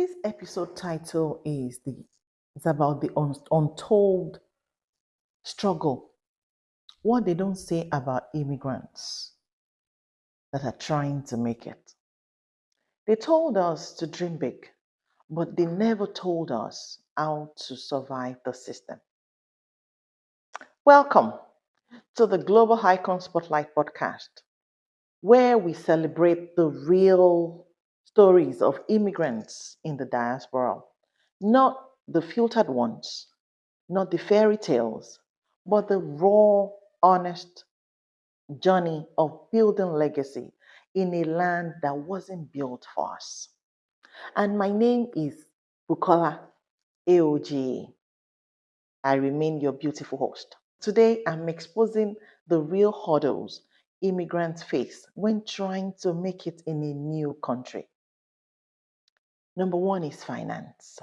This episode title is about the untold struggle. What they don't say about immigrants that are trying to make it. They told us to dream big, but they never told us how to survive the system. Welcome to the Global Icon Spotlight podcast, where we celebrate the real stories of immigrants in the diaspora, not the filtered ones, not the fairy tales, but the raw, honest journey of building legacy in a land that wasn't built for us. And my name is Bukola AOG. I remain your beautiful host. Today, I'm exposing the real hurdles immigrants face when trying to make it in a new country. Number one is finance,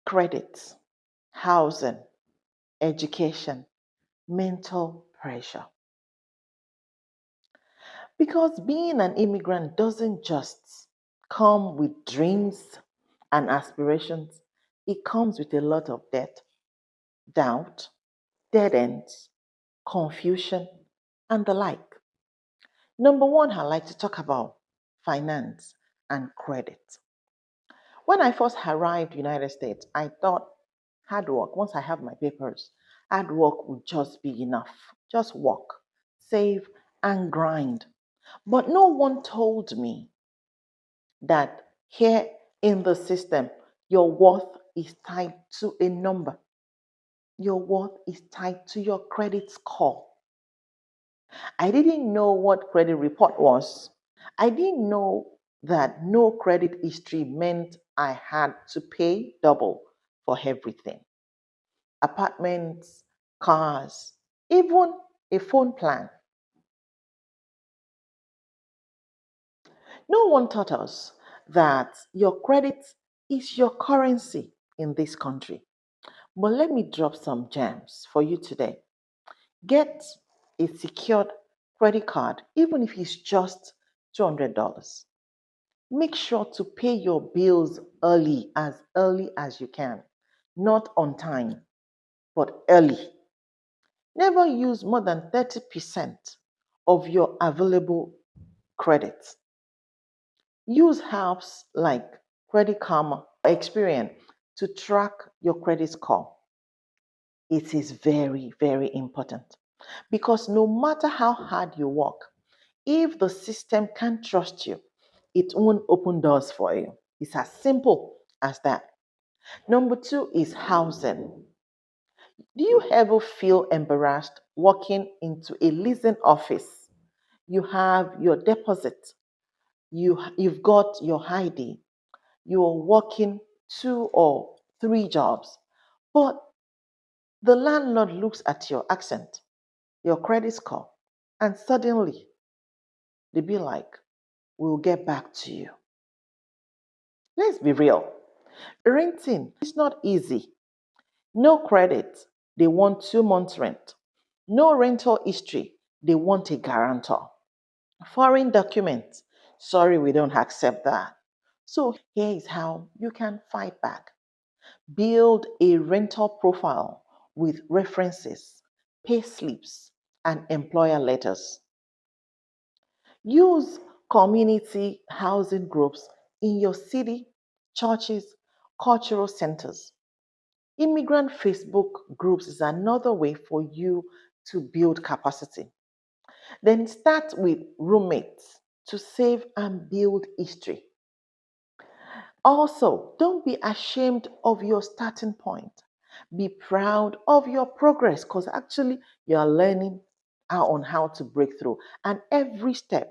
credit, housing, education, mental pressure. Because being an immigrant doesn't just come with dreams and aspirations, it comes with a lot of debt, doubt, dead ends, confusion, and the like. Number one, I like to talk about finance and credit. When I first arrived in the United States, I thought hard work, once I have my papers, hard work would just be enough. Just work, save, and grind. But no one told me that here in the system, your worth is tied to a number. Your worth is tied to your credit score. I didn't know what credit report was. I didn't know that no credit history meant I had to pay double for everything. Apartments, cars, even a phone plan. No one taught us that your credit is your currency in this country. But let me drop some gems for you today. Get a secured credit card, even if it's just $200. Make sure to pay your bills early as you can. Not on time, but early. Never use more than 30% of your available credit. Use apps like Credit Karma or Experian to track your credit score. It is very, very important because no matter how hard you work, if the system can't trust you, it won't open doors for you. It's as simple as that. Number two is housing. Do you ever feel embarrassed walking into a leasing office? You have your deposit, you've got your ID, you're working 2 or 3 jobs, but the landlord looks at your accent, your credit score, and suddenly they be like, we'll get back to you. Let's be real. Renting is not easy. No credit, they want 2 months rent. No rental history, they want a guarantor. Foreign documents, sorry, we don't accept that. So here is how you can fight back. Build a rental profile with references, pay slips, and employer letters. Use community housing groups in your city, churches, cultural centers. Immigrant Facebook groups is another way for you to build capacity. Then start with roommates to save and build history. Also, don't be ashamed of your starting point. Be proud of your progress because actually you are learning on how to break through. And every step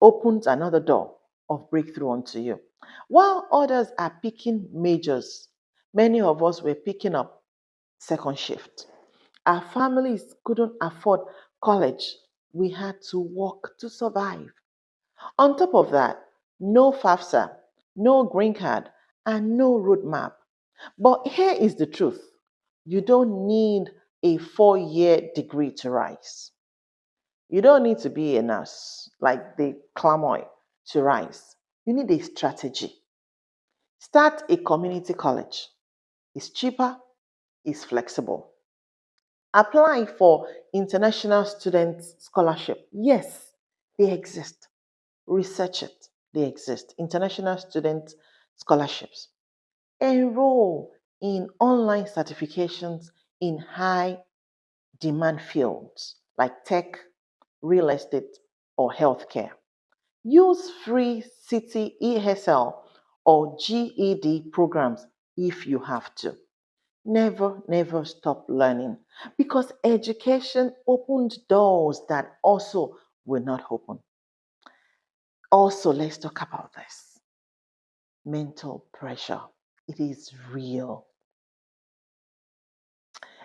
opens another door of breakthrough onto you. While others are picking majors, many of us were picking up second shift. Our families couldn't afford college. We had to work to survive. On top of that, no FAFSA, no green card, and no roadmap. But here is the truth. You don't need a 4-year degree to rise. You don't need to be a nurse like the clamor to rise. You need a strategy. Start a community college. It's cheaper, it's flexible. Apply for international student scholarship. Yes, they exist. Research it. They exist. International student scholarships. Enroll in online certifications in high demand fields like tech, real estate, or healthcare. Use free city ESL or GED programs if you have to. Never, never stop learning because education opened doors that also will not open. Also, let's talk about this mental pressure. It is real.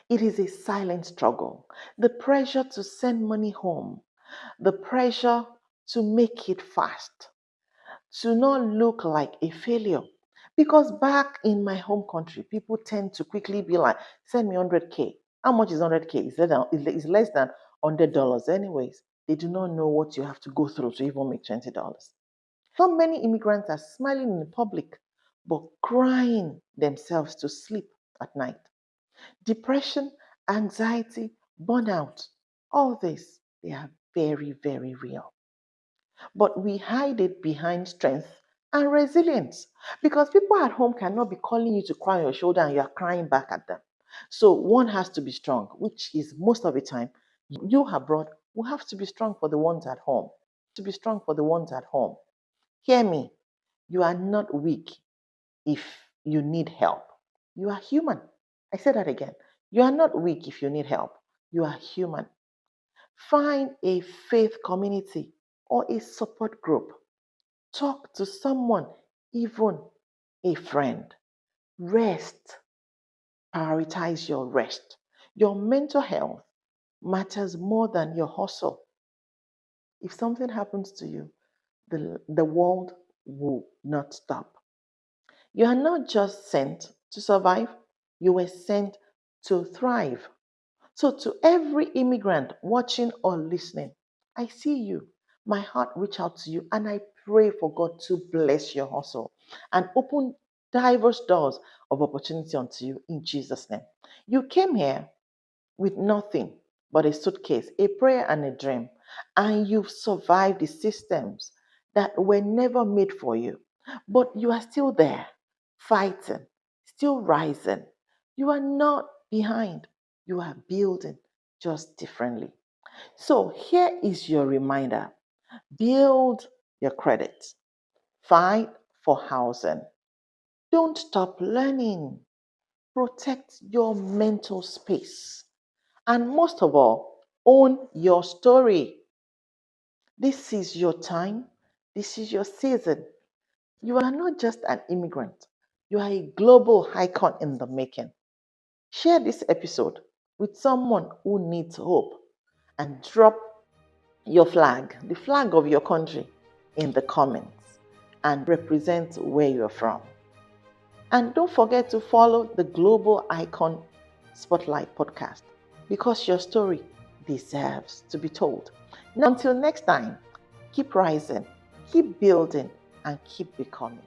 It is a silent struggle. The pressure to send money home, the pressure to make it fast, to not look like a failure. Because back in my home country, people tend to quickly be like, send me 100K. How much is 100K? It's less than $100 anyways. They do not know what you have to go through to even make $20. So many immigrants are smiling in public, but crying themselves to sleep at night. Depression, anxiety, burnout, all this, they are very, very real. But we hide it behind strength and resilience because people at home cannot be calling you to cry on your shoulder and you are crying back at them. So one has to be strong, which is most of the time you abroad will have to be strong for the ones at home. To be strong for the ones at home. Hear me. You are not weak if you need help. You are human. I say that again. You are not weak if you need help. You are human. Find a faith community or a support group. Talk to someone, even a friend. Rest. Prioritize your rest. Your mental health matters more than your hustle. If something happens to you, the world will not stop. You are not just sent to survive, you were sent to thrive. So, to every immigrant watching or listening, I see you. My heart reach out to you and I pray for God to bless your hustle and open diverse doors of opportunity unto you in Jesus' name. You came here with nothing but a suitcase, a prayer, and a dream. And you've survived the systems that were never made for you. But you are still there, fighting, still rising. You are not behind, you are building just differently. So here is your reminder build your credit, fight for housing. Don't stop learning, protect your mental space. And most of all, own your story. This is your time. This is your season. You are not just an immigrant, you are a global icon in the making. Share this episode with someone who needs hope and drop your flag, the flag of your country, in the comments and represent where you're from. And don't forget to follow the Global Icon Spotlight podcast because your story deserves to be told. Now, until next time, keep rising, keep building, and keep becoming.